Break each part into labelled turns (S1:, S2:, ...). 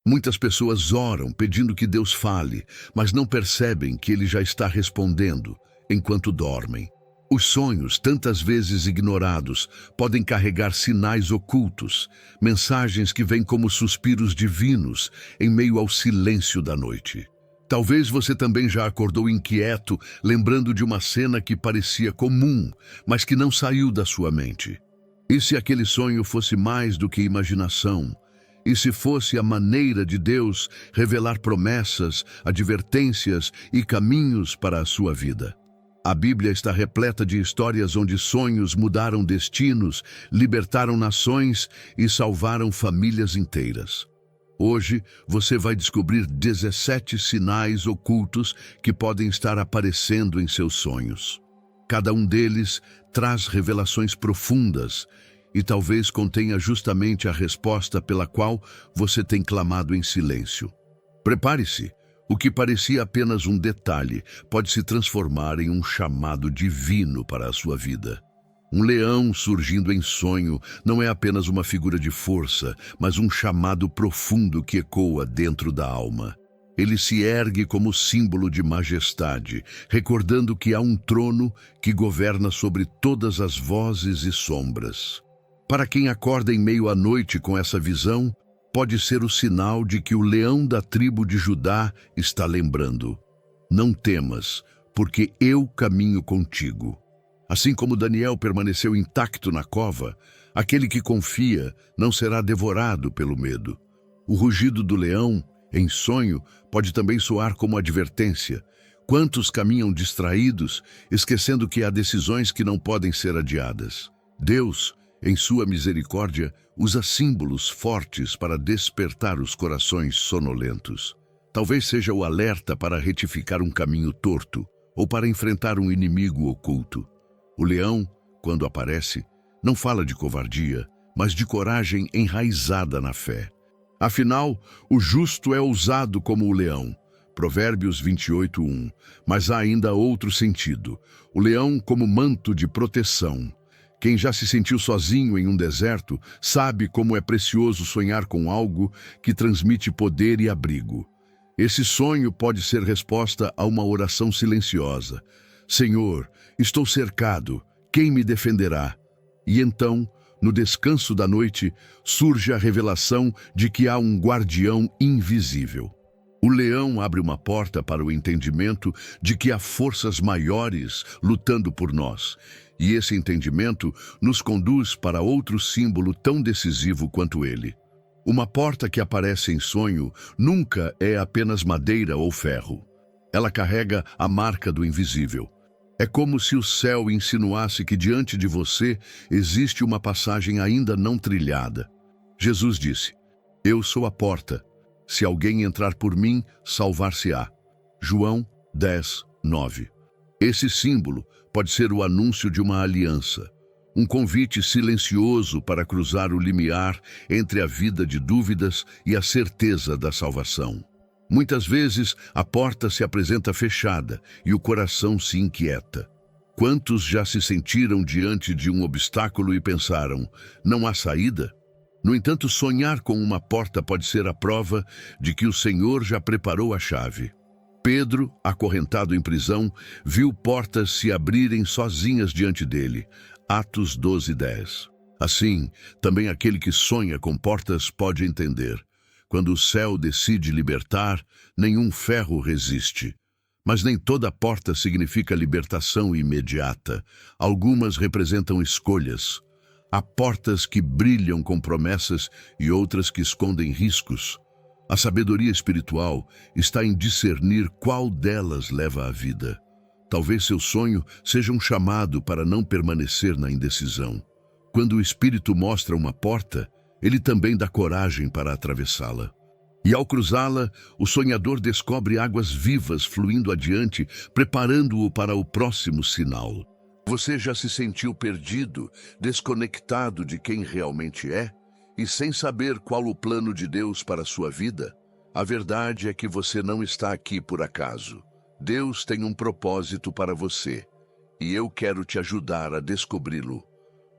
S1: Muitas pessoas oram pedindo que Deus fale, mas não percebem que Ele já está respondendo enquanto dormem. Os sonhos, tantas vezes ignorados, podem carregar sinais ocultos, mensagens que vêm como suspiros divinos em meio ao silêncio da noite. Talvez você também já acordou inquieto, lembrando de uma cena que parecia comum, mas que não saiu da sua mente. E se aquele sonho fosse mais do que imaginação? E se fosse a maneira de Deus revelar promessas, advertências e caminhos para a sua vida? A Bíblia está repleta de histórias onde sonhos mudaram destinos, libertaram nações e salvaram famílias inteiras. Hoje, você vai descobrir 17 sinais ocultos que podem estar aparecendo em seus sonhos. Cada um deles traz revelações profundas e talvez contenha justamente a resposta pela qual você tem clamado em silêncio. Prepare-se, o que parecia apenas um detalhe pode se transformar em um chamado divino para a sua vida. Um leão surgindo em sonho não é apenas uma figura de força, mas um chamado profundo que ecoa dentro da alma. Ele se ergue como símbolo de majestade, recordando que há um trono que governa sobre todas as vozes e sombras. Para quem acorda em meio à noite com essa visão, pode ser o sinal de que o leão da tribo de Judá está lembrando: não temas, porque eu caminho contigo. Assim como Daniel permaneceu intacto na cova, aquele que confia não será devorado pelo medo. O rugido do leão, em sonho, pode também soar como advertência. Quantos caminham distraídos, esquecendo que há decisões que não podem ser adiadas? Deus, em sua misericórdia, usa símbolos fortes para despertar os corações sonolentos. Talvez seja o alerta para retificar um caminho torto ou para enfrentar um inimigo oculto. O leão, quando aparece, não fala de covardia, mas de coragem enraizada na fé. Afinal, o justo é ousado como o leão. Provérbios 28:1. Mas há ainda outro sentido. O leão como manto de proteção. Quem já se sentiu sozinho em um deserto sabe como é precioso sonhar com algo que transmite poder e abrigo. Esse sonho pode ser resposta a uma oração silenciosa. Senhor, estou cercado, quem me defenderá? E então, no descanso da noite, surge a revelação de que há um guardião invisível. O leão abre uma porta para o entendimento de que há forças maiores lutando por nós. E esse entendimento nos conduz para outro símbolo tão decisivo quanto ele. Uma porta que aparece em sonho nunca é apenas madeira ou ferro. Ela carrega a marca do invisível. É como se o céu insinuasse que diante de você existe uma passagem ainda não trilhada. Jesus disse: eu sou a porta. Se alguém entrar por mim, salvar-se-á. João 10:9. Esse símbolo pode ser o anúncio de uma aliança, um convite silencioso para cruzar o limiar entre a vida de dúvidas e a certeza da salvação. Muitas vezes, a porta se apresenta fechada e o coração se inquieta. Quantos já se sentiram diante de um obstáculo e pensaram: não há saída? No entanto, sonhar com uma porta pode ser a prova de que o Senhor já preparou a chave. Pedro, acorrentado em prisão, viu portas se abrirem sozinhas diante dele. Atos 12:10. Assim, também aquele que sonha com portas pode entender: quando o céu decide libertar, nenhum ferro resiste. Mas nem toda porta significa libertação imediata. Algumas representam escolhas. Há portas que brilham com promessas e outras que escondem riscos. A sabedoria espiritual está em discernir qual delas leva à vida. Talvez seu sonho seja um chamado para não permanecer na indecisão. Quando o Espírito mostra uma porta, ele também dá coragem para atravessá-la. E ao cruzá-la, o sonhador descobre águas vivas fluindo adiante, preparando-o para o próximo sinal. Você já se sentiu perdido, desconectado de quem realmente é? E sem saber qual o plano de Deus para a sua vida? A verdade é que você não está aqui por acaso. Deus tem um propósito para você, e eu quero te ajudar a descobri-lo.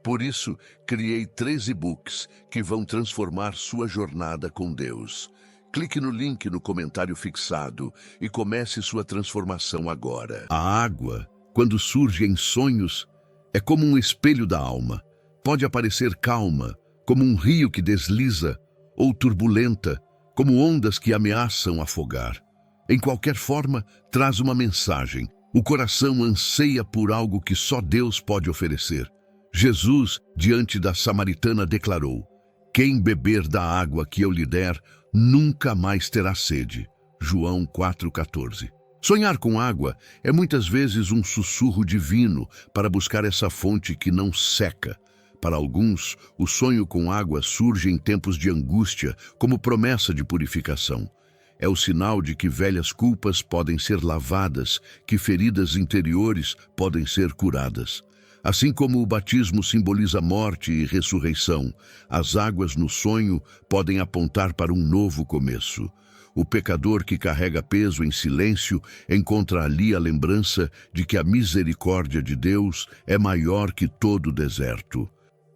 S1: Por isso, criei 3 e-books que vão transformar sua jornada com Deus. Clique no link no comentário fixado e comece sua transformação agora. A água, quando surge em sonhos, é como um espelho da alma. Pode aparecer calma, como um rio que desliza, ou turbulenta, como ondas que ameaçam afogar. Em qualquer forma, traz uma mensagem. O coração anseia por algo que só Deus pode oferecer. Jesus, diante da samaritana, declarou: "Quem beber da água que eu lhe der, nunca mais terá sede." João 4,14. Sonhar com água é muitas vezes um sussurro divino para buscar essa fonte que não seca. Para alguns, o sonho com água surge em tempos de angústia, como promessa de purificação. É o sinal de que velhas culpas podem ser lavadas, que feridas interiores podem ser curadas. Assim como o batismo simboliza morte e ressurreição, as águas no sonho podem apontar para um novo começo. O pecador que carrega peso em silêncio encontra ali a lembrança de que a misericórdia de Deus é maior que todo o deserto.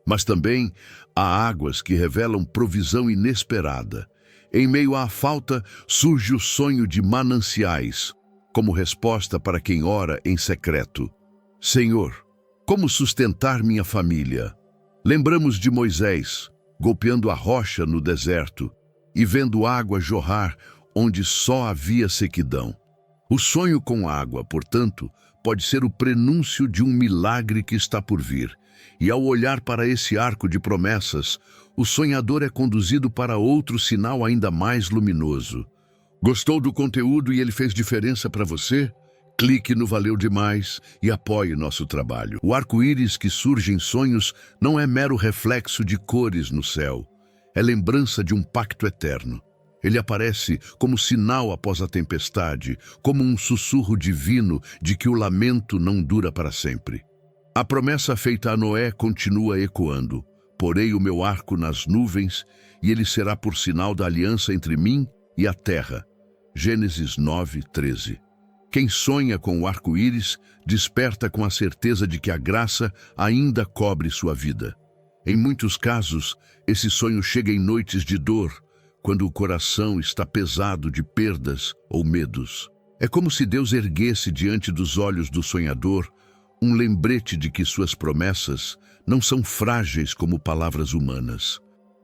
S1: Mas também há águas que revelam provisão inesperada. Em meio à falta, surge o sonho de mananciais, como resposta para quem ora em secreto. Senhor, como sustentar minha família? Lembramos de Moisés, golpeando a rocha no deserto e vendo água jorrar onde só havia sequidão. O sonho com água, portanto, pode ser o prenúncio de um milagre que está por vir. E ao olhar para esse arco de promessas, o sonhador é conduzido para outro sinal ainda mais luminoso. Gostou do conteúdo e ele fez diferença para você? Clique no Valeu Demais e apoie nosso trabalho. O arco-íris que surge em sonhos não é mero reflexo de cores no céu. É lembrança de um pacto eterno. Ele aparece como sinal após a tempestade, como um sussurro divino de que o lamento não dura para sempre. A promessa feita a Noé continua ecoando. Porei o meu arco nas nuvens, e ele será por sinal da aliança entre mim e a terra. Gênesis 9:13. Quem sonha com o arco-íris desperta com a certeza de que a graça ainda cobre sua vida. Em muitos casos, esse sonho chega em noites de dor, quando o coração está pesado de perdas ou medos. É como se Deus erguesse diante dos olhos do sonhador um lembrete de que suas promessas não são frágeis como palavras humanas.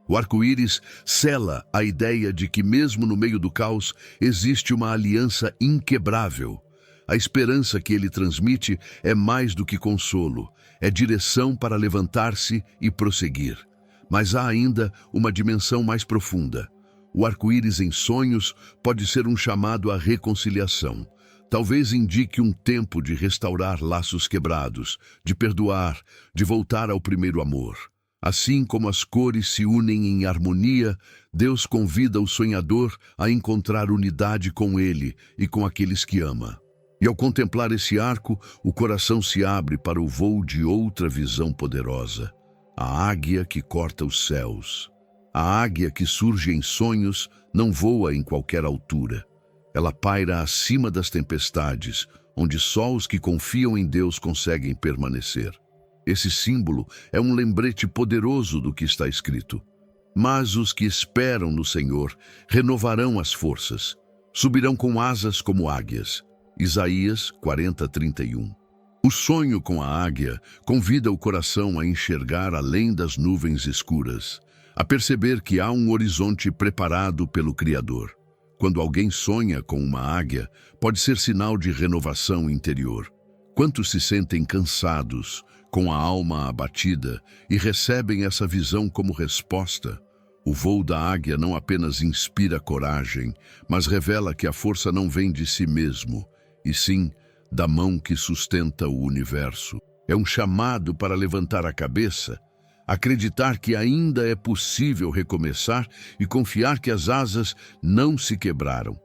S1: O arco-íris sela a ideia de que mesmo no meio do caos existe uma aliança inquebrável. A esperança que ele transmite é mais do que consolo, é direção para levantar-se e prosseguir. Mas há ainda uma dimensão mais profunda. O arco-íris em sonhos pode ser um chamado à reconciliação. Talvez indique um tempo de restaurar laços quebrados, de perdoar, de voltar ao primeiro amor. Assim como as cores se unem em harmonia, Deus convida o sonhador a encontrar unidade com Ele e com aqueles que ama. E ao contemplar esse arco, o coração se abre para o voo de outra visão poderosa. A águia que corta os céus. A águia que surge em sonhos não voa em qualquer altura. Ela paira acima das tempestades, onde só os que confiam em Deus conseguem permanecer. Esse símbolo é um lembrete poderoso do que está escrito. Mas os que esperam no Senhor renovarão as forças, subirão com asas como águias. Isaías 40:31. O sonho com a águia convida o coração a enxergar além das nuvens escuras, a perceber que há um horizonte preparado pelo Criador. Quando alguém sonha com uma águia, pode ser sinal de renovação interior. Quantos se sentem cansados, com a alma abatida, e recebem essa visão como resposta? O voo da águia não apenas inspira coragem, mas revela que a força não vem de si mesmo, e sim da mão que sustenta o universo. É um chamado para levantar a cabeça, acreditar que ainda é possível recomeçar e confiar que as asas não se quebraram,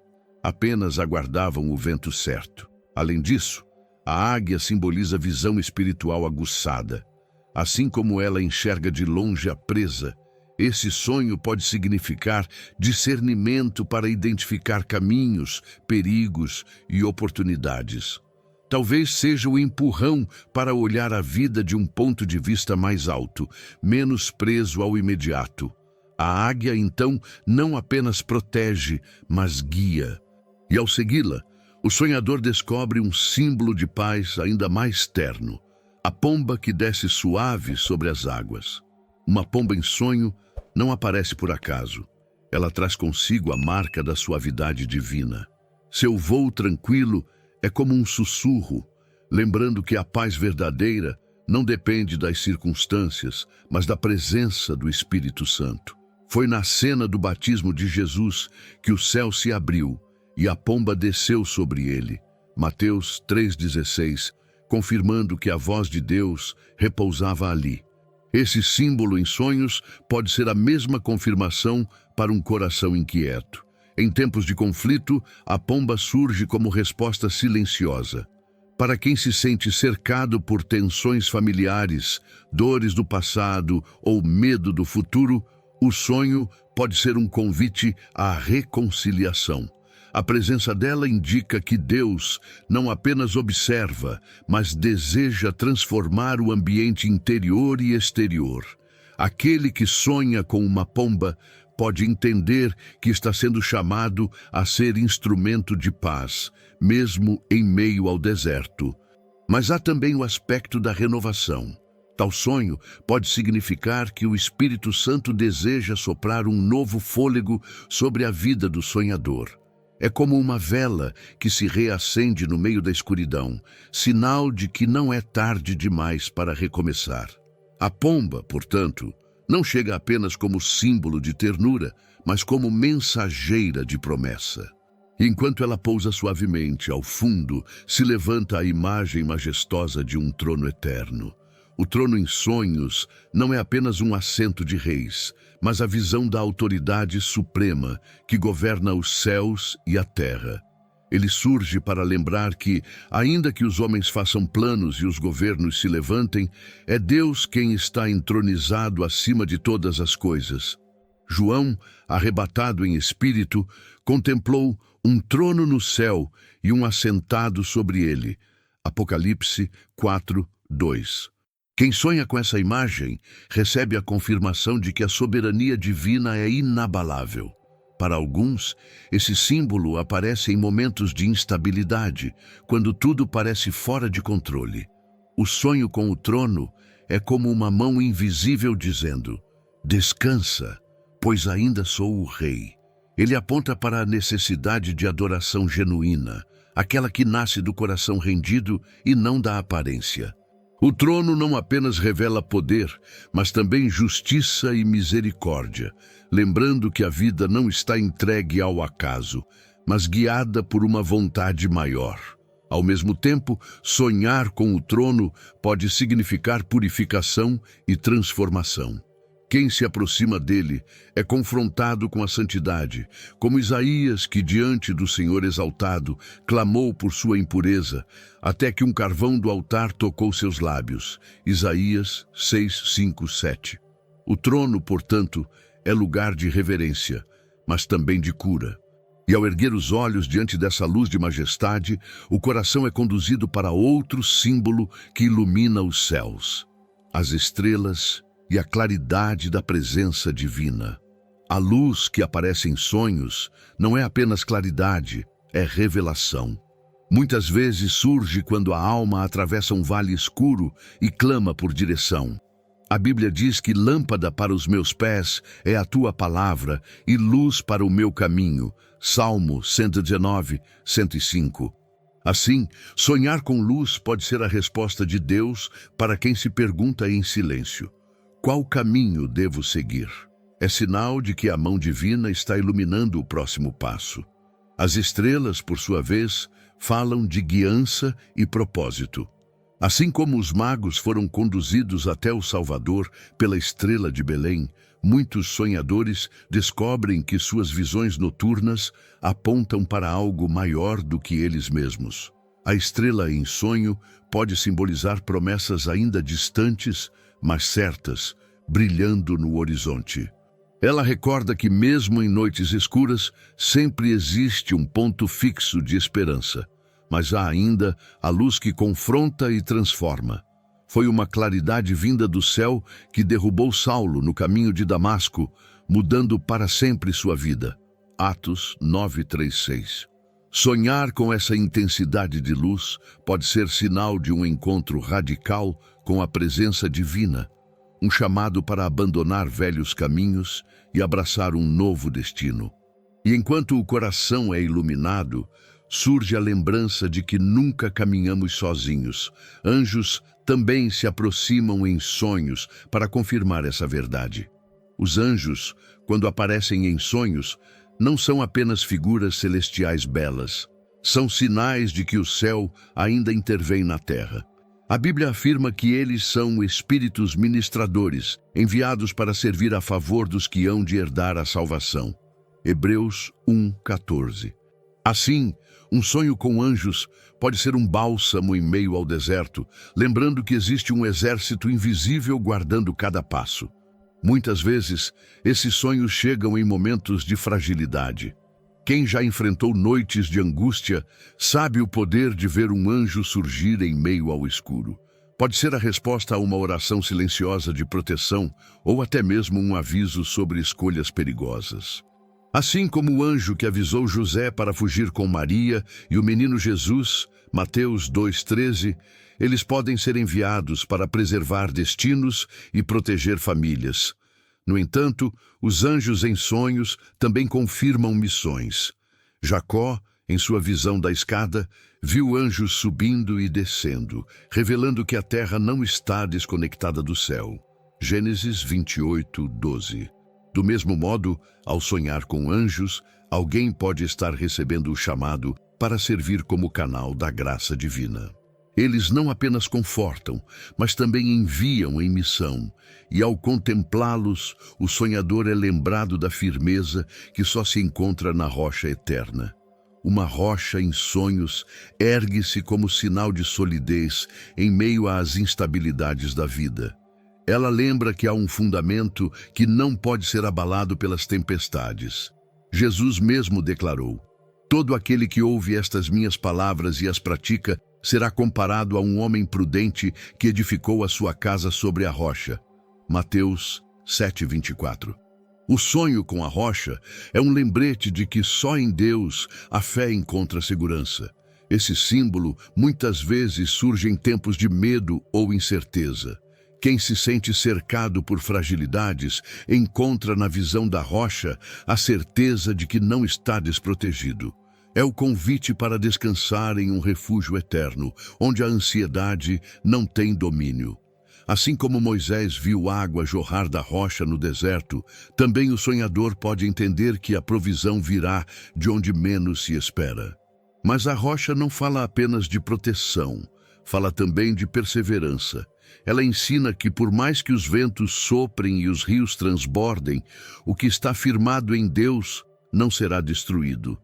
S1: apenas aguardavam o vento certo. Além disso, a águia simboliza visão espiritual aguçada. Assim como ela enxerga de longe a presa, esse sonho pode significar discernimento para identificar caminhos, perigos e oportunidades. Talvez seja o empurrão para olhar a vida de um ponto de vista mais alto, menos preso ao imediato. A águia, então, não apenas protege, mas guia. E ao segui-la, o sonhador descobre um símbolo de paz ainda mais terno: a pomba que desce suave sobre as águas. Uma pomba em sonho não aparece por acaso. Ela traz consigo a marca da suavidade divina. Seu voo tranquilo é como um sussurro, lembrando que a paz verdadeira não depende das circunstâncias, mas da presença do Espírito Santo. Foi na cena do batismo de Jesus que o céu se abriu e a pomba desceu sobre ele. Mateus 3,16, confirmando que a voz de Deus repousava ali. Esse símbolo em sonhos pode ser a mesma confirmação para um coração inquieto. Em tempos de conflito, a pomba surge como resposta silenciosa. Para quem se sente cercado por tensões familiares, dores do passado ou medo do futuro, o sonho pode ser um convite à reconciliação. A presença dela indica que Deus não apenas observa, mas deseja transformar o ambiente interior e exterior. Aquele que sonha com uma pomba pode entender que está sendo chamado a ser instrumento de paz, mesmo em meio ao deserto. Mas há também o aspecto da renovação. Tal sonho pode significar que o Espírito Santo deseja soprar um novo fôlego sobre a vida do sonhador. É como uma vela que se reacende no meio da escuridão, sinal de que não é tarde demais para recomeçar. A pomba, portanto, não chega apenas como símbolo de ternura, mas como mensageira de promessa. Enquanto ela pousa suavemente, ao fundo se levanta a imagem majestosa de um trono eterno. O trono em sonhos não é apenas um assento de reis, mas a visão da autoridade suprema que governa os céus e a terra. Ele surge para lembrar que, ainda que os homens façam planos e os governos se levantem, é Deus quem está entronizado acima de todas as coisas. João, arrebatado em espírito, contemplou um trono no céu e um assentado sobre ele. Apocalipse 4:2. Quem sonha com essa imagem recebe a confirmação de que a soberania divina é inabalável. Para alguns, esse símbolo aparece em momentos de instabilidade, quando tudo parece fora de controle. O sonho com o trono é como uma mão invisível dizendo: descansa, pois ainda sou o rei. Ele aponta para a necessidade de adoração genuína, aquela que nasce do coração rendido e não da aparência. O trono não apenas revela poder, mas também justiça e misericórdia, lembrando que a vida não está entregue ao acaso, mas guiada por uma vontade maior. Ao mesmo tempo, sonhar com o trono pode significar purificação e transformação. Quem se aproxima dele é confrontado com a santidade, como Isaías, que diante do Senhor exaltado clamou por sua impureza, até que um carvão do altar tocou seus lábios. Isaías 6:5-7. O trono, portanto, é lugar de reverência, mas também de cura. E ao erguer os olhos diante dessa luz de majestade, o coração é conduzido para outro símbolo que ilumina os céus: as estrelas e a claridade da presença divina. A luz que aparece em sonhos não é apenas claridade, é revelação. Muitas vezes surge quando a alma atravessa um vale escuro e clama por direção. A Bíblia diz que lâmpada para os meus pés é a tua palavra e luz para o meu caminho. Salmo 119, 105. Assim, sonhar com luz pode ser a resposta de Deus para quem se pergunta em silêncio: qual caminho devo seguir? É sinal de que a mão divina está iluminando o próximo passo. As estrelas, por sua vez, falam de guiança e propósito. Assim como os magos foram conduzidos até o Salvador pela estrela de Belém, muitos sonhadores descobrem que suas visões noturnas apontam para algo maior do que eles mesmos. A estrela em sonho pode simbolizar promessas ainda distantes, mas certas, brilhando no horizonte. Ela recorda que mesmo em noites escuras, sempre existe um ponto fixo de esperança, mas há ainda a luz que confronta e transforma. Foi uma claridade vinda do céu que derrubou Saulo no caminho de Damasco, mudando para sempre sua vida. Atos 9:36. Sonhar com essa intensidade de luz pode ser sinal de um encontro radical com a presença divina, um chamado para abandonar velhos caminhos e abraçar um novo destino. E enquanto o coração é iluminado, surge a lembrança de que nunca caminhamos sozinhos. Anjos também se aproximam em sonhos para confirmar essa verdade. Os anjos, quando aparecem em sonhos, não são apenas figuras celestiais belas. São sinais de que o céu ainda intervém na terra. A Bíblia afirma que eles são espíritos ministradores, enviados para servir a favor dos que hão de herdar a salvação. Hebreus 1:14. Assim, um sonho com anjos pode ser um bálsamo em meio ao deserto, lembrando que existe um exército invisível guardando cada passo. Muitas vezes, esses sonhos chegam em momentos de fragilidade. Quem já enfrentou noites de angústia sabe o poder de ver um anjo surgir em meio ao escuro. Pode ser a resposta a uma oração silenciosa de proteção ou até mesmo um aviso sobre escolhas perigosas. Assim como o anjo que avisou José para fugir com Maria e o menino Jesus, Mateus 2:13, eles podem ser enviados para preservar destinos e proteger famílias. No entanto, os anjos em sonhos também confirmam missões. Jacó, em sua visão da escada, viu anjos subindo e descendo, revelando que a terra não está desconectada do céu. Gênesis 28:12. Do mesmo modo, ao sonhar com anjos, alguém pode estar recebendo o chamado para servir como canal da graça divina. Eles não apenas confortam, mas também enviam em missão, e ao contemplá-los, o sonhador é lembrado da firmeza que só se encontra na rocha eterna. Uma rocha em sonhos ergue-se como sinal de solidez em meio às instabilidades da vida. Ela lembra que há um fundamento que não pode ser abalado pelas tempestades. Jesus mesmo declarou: "Todo aquele que ouve estas minhas palavras e as pratica será comparado a um homem prudente que edificou a sua casa sobre a rocha." Mateus 7:24. O sonho com a rocha é um lembrete de que só em Deus a fé encontra segurança. Esse símbolo muitas vezes surge em tempos de medo ou incerteza. Quem se sente cercado por fragilidades encontra na visão da rocha a certeza de que não está desprotegido. É o convite para descansar em um refúgio eterno, onde a ansiedade não tem domínio. Assim como Moisés viu água jorrar da rocha no deserto, também o sonhador pode entender que a provisão virá de onde menos se espera. Mas a rocha não fala apenas de proteção, fala também de perseverança. Ela ensina que por mais que os ventos soprem e os rios transbordem, o que está firmado em Deus não será destruído.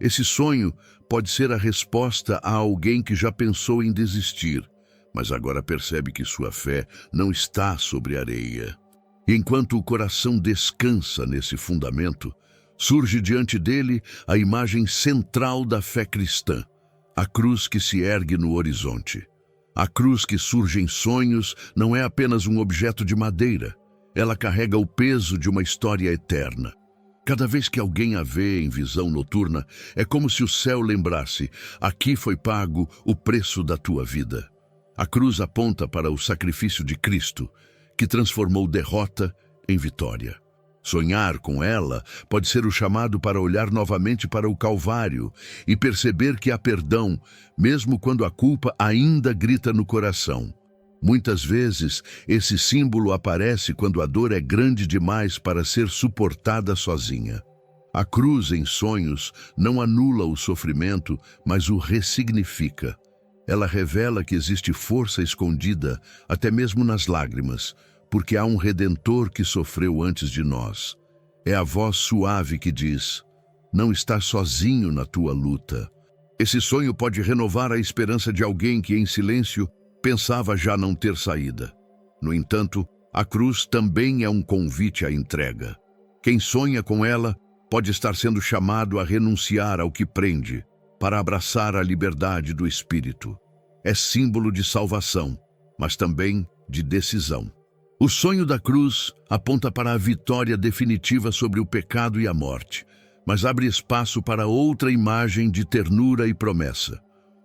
S1: Esse sonho pode ser a resposta a alguém que já pensou em desistir, mas agora percebe que sua fé não está sobre areia. E enquanto o coração descansa nesse fundamento, surge diante dele a imagem central da fé cristã, a cruz que se ergue no horizonte. A cruz que surge em sonhos não é apenas um objeto de madeira, ela carrega o peso de uma história eterna. Cada vez que alguém a vê em visão noturna, é como se o céu lembrasse: aqui foi pago o preço da tua vida. A cruz aponta para o sacrifício de Cristo, que transformou derrota em vitória. Sonhar com ela pode ser o chamado para olhar novamente para o Calvário e perceber que há perdão, mesmo quando a culpa ainda grita no coração. Muitas vezes, esse símbolo aparece quando a dor é grande demais para ser suportada sozinha. A cruz em sonhos não anula o sofrimento, mas o ressignifica. Ela revela que existe força escondida, até mesmo nas lágrimas, porque há um Redentor que sofreu antes de nós. É a voz suave que diz: não estás sozinho na tua luta. Esse sonho pode renovar a esperança de alguém que, em silêncio, pensava já não ter saída. No entanto, a cruz também é um convite à entrega. Quem sonha com ela pode estar sendo chamado a renunciar ao que prende, para abraçar a liberdade do espírito. É símbolo de salvação, mas também de decisão. O sonho da cruz aponta para a vitória definitiva sobre o pecado e a morte, mas abre espaço para outra imagem de ternura e promessa.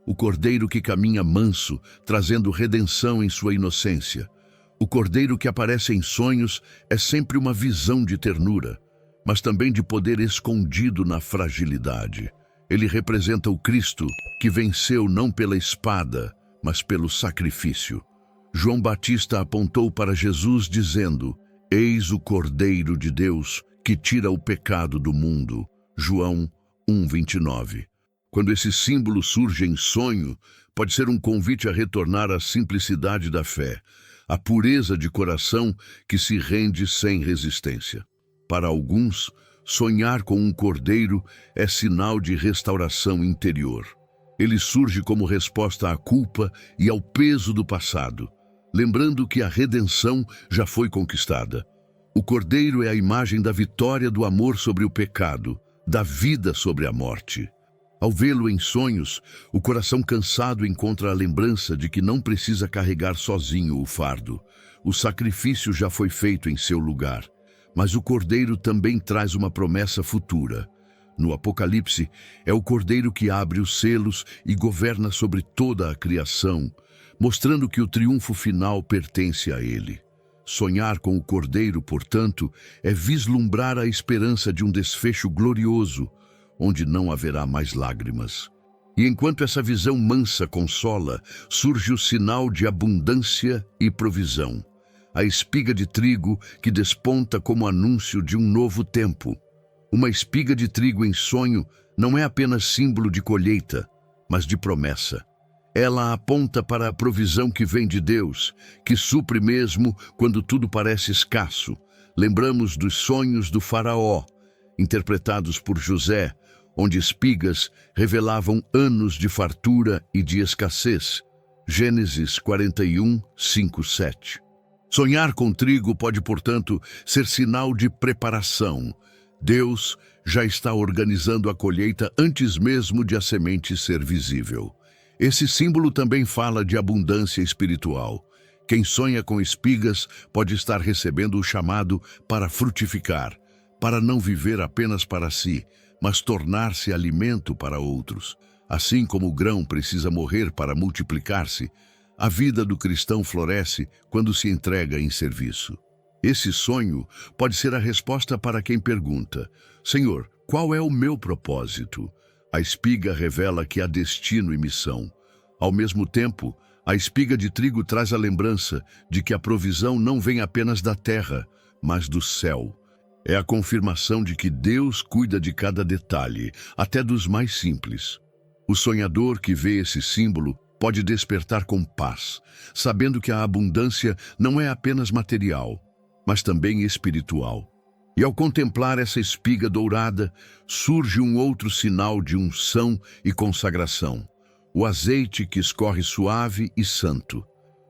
S1: O cordeiro que caminha manso, trazendo redenção em sua inocência. O cordeiro que aparece em sonhos é sempre uma visão de ternura, mas também de poder escondido na fragilidade. Ele representa o Cristo que venceu não pela espada, mas pelo sacrifício. João Batista apontou para Jesus dizendo: Eis o Cordeiro de Deus que tira o pecado do mundo. João 1:29. Quando esse símbolo surge em sonho, pode ser um convite a retornar à simplicidade da fé, à pureza de coração que se rende sem resistência. Para alguns, sonhar com um cordeiro é sinal de restauração interior. Ele surge como resposta à culpa e ao peso do passado, lembrando que a redenção já foi conquistada. O cordeiro é a imagem da vitória do amor sobre o pecado, da vida sobre a morte. Ao vê-lo em sonhos, o coração cansado encontra a lembrança de que não precisa carregar sozinho o fardo. O sacrifício já foi feito em seu lugar. Mas o cordeiro também traz uma promessa futura. No Apocalipse, é o cordeiro que abre os selos e governa sobre toda a criação, mostrando que o triunfo final pertence a ele. Sonhar com o cordeiro, portanto, é vislumbrar a esperança de um desfecho glorioso, onde não haverá mais lágrimas. E enquanto essa visão mansa consola, surge o sinal de abundância e provisão. A espiga de trigo que desponta como anúncio de um novo tempo. Uma espiga de trigo em sonho não é apenas símbolo de colheita, mas de promessa. Ela aponta para a provisão que vem de Deus, que supre mesmo quando tudo parece escasso. Lembramos dos sonhos do faraó, interpretados por José, onde espigas revelavam anos de fartura e de escassez. Gênesis 41, 5, 7. Sonhar com trigo pode, portanto, ser sinal de preparação. Deus já está organizando a colheita antes mesmo de a semente ser visível. Esse símbolo também fala de abundância espiritual. Quem sonha com espigas pode estar recebendo o chamado para frutificar, para não viver apenas para si, mas tornar-se alimento para outros. Assim como o grão precisa morrer para multiplicar-se, a vida do cristão floresce quando se entrega em serviço. Esse sonho pode ser a resposta para quem pergunta: Senhor, qual é o meu propósito? A espiga revela que há destino e missão. Ao mesmo tempo, a espiga de trigo traz a lembrança de que a provisão não vem apenas da terra, mas do céu. É a confirmação de que Deus cuida de cada detalhe, até dos mais simples. O sonhador que vê esse símbolo pode despertar com paz, sabendo que a abundância não é apenas material, mas também espiritual. E ao contemplar essa espiga dourada, surge um outro sinal de unção e consagração: o azeite que escorre suave e santo.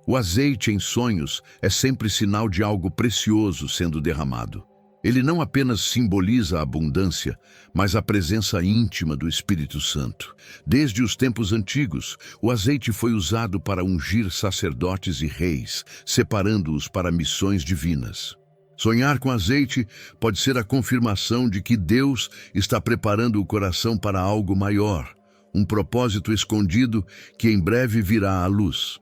S1: O azeite em sonhos é sempre sinal de algo precioso sendo derramado. Ele não apenas simboliza a abundância, mas a presença íntima do Espírito Santo. Desde os tempos antigos, o azeite foi usado para ungir sacerdotes e reis, separando-os para missões divinas. Sonhar com azeite pode ser a confirmação de que Deus está preparando o coração para algo maior, um propósito escondido que em breve virá à luz.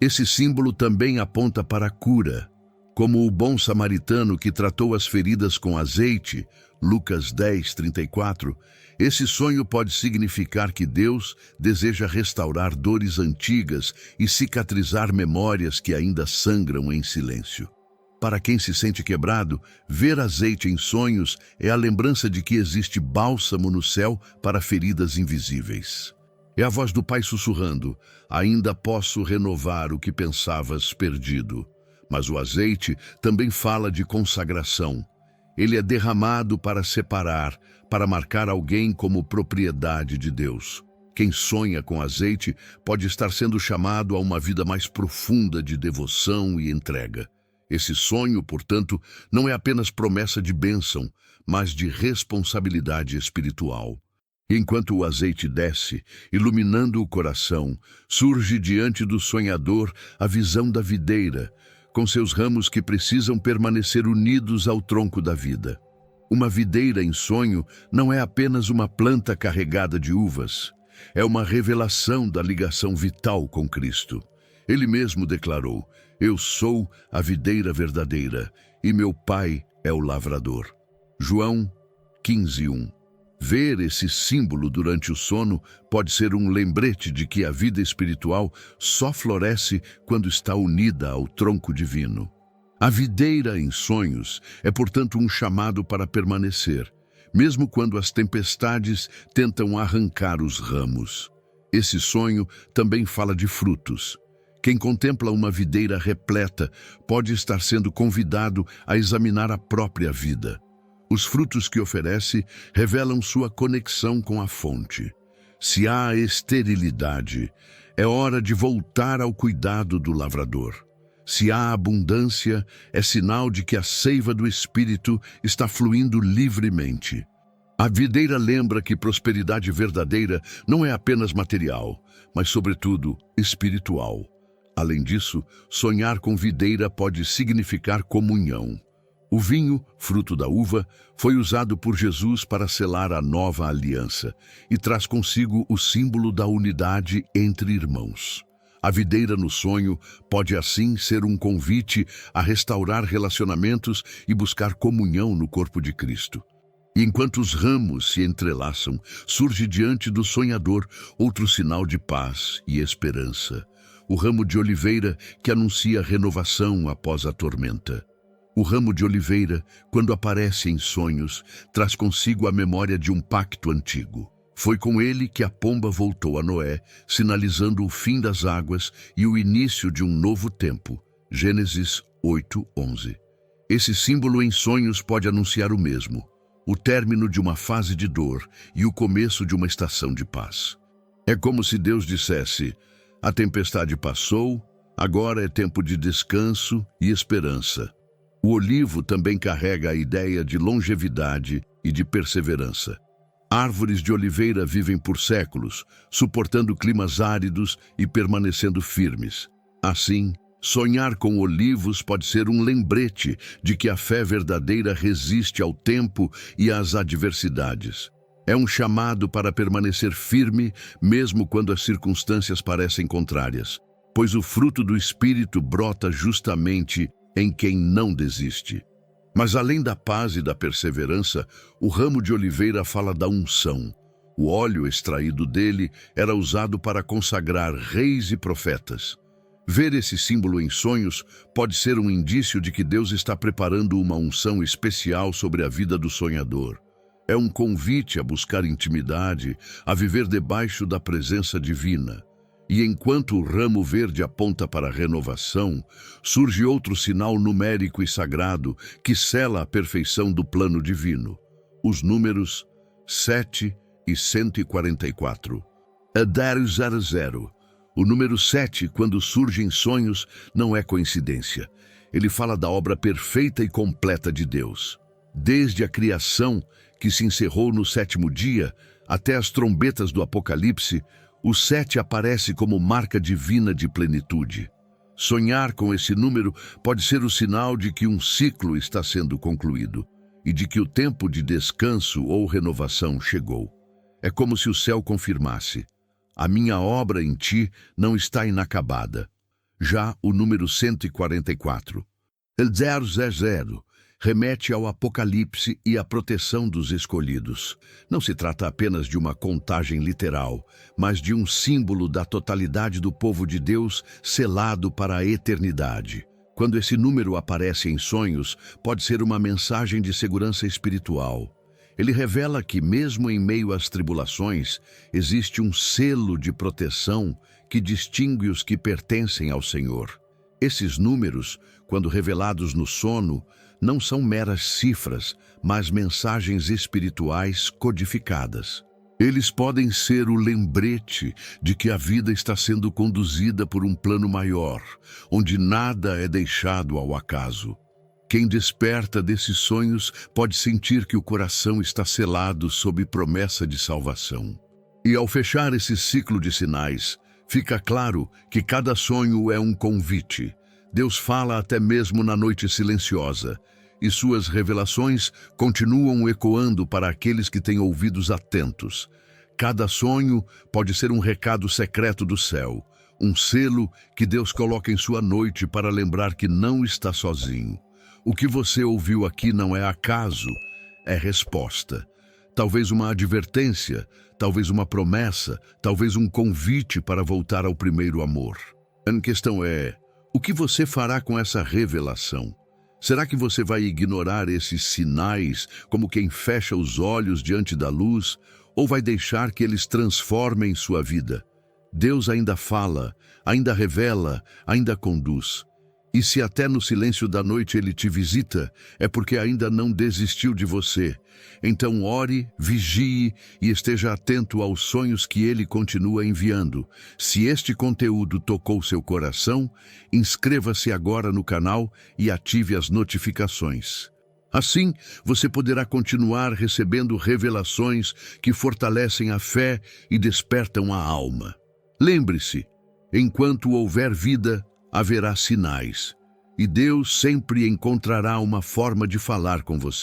S1: Esse símbolo também aponta para a cura. Como o bom samaritano que tratou as feridas com azeite, Lucas 10:34, esse sonho pode significar que Deus deseja restaurar dores antigas e cicatrizar memórias que ainda sangram em silêncio. Para quem se sente quebrado, ver azeite em sonhos é a lembrança de que existe bálsamo no céu para feridas invisíveis. É a voz do Pai sussurrando: ainda posso renovar o que pensavas perdido. Mas o azeite também fala de consagração. Ele é derramado para separar, para marcar alguém como propriedade de Deus. Quem sonha com azeite pode estar sendo chamado a uma vida mais profunda de devoção e entrega. Esse sonho, portanto, não é apenas promessa de bênção, mas de responsabilidade espiritual. Enquanto o azeite desce, iluminando o coração, surge diante do sonhador a visão da videira, com seus ramos que precisam permanecer unidos ao tronco da vida. Uma videira em sonho não é apenas uma planta carregada de uvas, é uma revelação da ligação vital com Cristo. Ele mesmo declarou: "Eu sou a videira verdadeira e meu Pai é o lavrador." João 15:1. Ver esse símbolo durante o sono pode ser um lembrete de que a vida espiritual só floresce quando está unida ao tronco divino. A videira em sonhos é, portanto, um chamado para permanecer, mesmo quando as tempestades tentam arrancar os ramos. Esse sonho também fala de frutos. Quem contempla uma videira repleta pode estar sendo convidado a examinar a própria vida. Os frutos que oferece revelam sua conexão com a fonte. Se há esterilidade, é hora de voltar ao cuidado do lavrador. Se há abundância, é sinal de que a seiva do Espírito está fluindo livremente. A videira lembra que prosperidade verdadeira não é apenas material, mas, sobretudo, espiritual. Além disso, sonhar com videira pode significar comunhão. O vinho, fruto da uva, foi usado por Jesus para selar a nova aliança e traz consigo o símbolo da unidade entre irmãos. A videira no sonho pode assim ser um convite a restaurar relacionamentos e buscar comunhão no corpo de Cristo. E enquanto os ramos se entrelaçam, surge diante do sonhador outro sinal de paz e esperança: o ramo de oliveira que anuncia renovação após a tormenta. O ramo de oliveira, quando aparece em sonhos, traz consigo a memória de um pacto antigo. Foi com ele que a pomba voltou a Noé, sinalizando o fim das águas e o início de um novo tempo. Gênesis 8:11. Esse símbolo em sonhos pode anunciar o mesmo: o término de uma fase de dor e o começo de uma estação de paz. É como se Deus dissesse: a tempestade passou, agora é tempo de descanso e esperança. O olivo também carrega a ideia de longevidade e de perseverança. Árvores de oliveira vivem por séculos, suportando climas áridos e permanecendo firmes. Assim, sonhar com olivos pode ser um lembrete de que a fé verdadeira resiste ao tempo e às adversidades. É um chamado para permanecer firme, mesmo quando as circunstâncias parecem contrárias, pois o fruto do Espírito brota justamente em quem não desiste. Mas além da paz e da perseverança, o ramo de oliveira fala da unção. O óleo extraído dele era usado para consagrar reis e profetas. Ver esse símbolo em sonhos pode ser um indício de que Deus está preparando uma unção especial sobre a vida do sonhador. É um convite a buscar intimidade, a viver debaixo da presença divina. E enquanto o ramo verde aponta para a renovação, surge outro sinal numérico e sagrado que sela a perfeição do plano divino: os números 7 e 144. Adério 00. O número 7, quando surge em sonhos, não é coincidência. Ele fala da obra perfeita e completa de Deus. Desde a criação, que se encerrou no 7º dia, até as trombetas do Apocalipse, o 7 aparece como marca divina de plenitude. Sonhar com esse número pode ser o sinal de que um ciclo está sendo concluído e de que o tempo de descanso ou renovação chegou. É como se o céu confirmasse: a minha obra em ti não está inacabada. Já o número 144, el 000, remete ao Apocalipse e à proteção dos escolhidos. Não se trata apenas de uma contagem literal, mas de um símbolo da totalidade do povo de Deus selado para a eternidade. Quando esse número aparece em sonhos, pode ser uma mensagem de segurança espiritual. Ele revela que, mesmo em meio às tribulações, existe um selo de proteção que distingue os que pertencem ao Senhor. Esses números, quando revelados no sono, não são meras cifras, mas mensagens espirituais codificadas. Eles podem ser o lembrete de que a vida está sendo conduzida por um plano maior, onde nada é deixado ao acaso. Quem desperta desses sonhos pode sentir que o coração está selado sob promessa de salvação. E ao fechar esse ciclo de sinais, fica claro que cada sonho é um convite. Deus fala até mesmo na noite silenciosa, e suas revelações continuam ecoando para aqueles que têm ouvidos atentos. Cada sonho pode ser um recado secreto do céu, um selo que Deus coloca em sua noite para lembrar que não está sozinho. O que você ouviu aqui não é acaso, é resposta. Talvez uma advertência, talvez uma promessa, talvez um convite para voltar ao primeiro amor. A questão é, o que você fará com essa revelação? Será que você vai ignorar esses sinais como quem fecha os olhos diante da luz, ou vai deixar que eles transformem sua vida? Deus ainda fala, ainda revela, ainda conduz. E se até no silêncio da noite Ele te visita, é porque ainda não desistiu de você. Então ore, vigie e esteja atento aos sonhos que Ele continua enviando. Se este conteúdo tocou seu coração, inscreva-se agora no canal e ative as notificações. Assim, você poderá continuar recebendo revelações que fortalecem a fé e despertam a alma. Lembre-se, enquanto houver vida, haverá sinais, e Deus sempre encontrará uma forma de falar com você.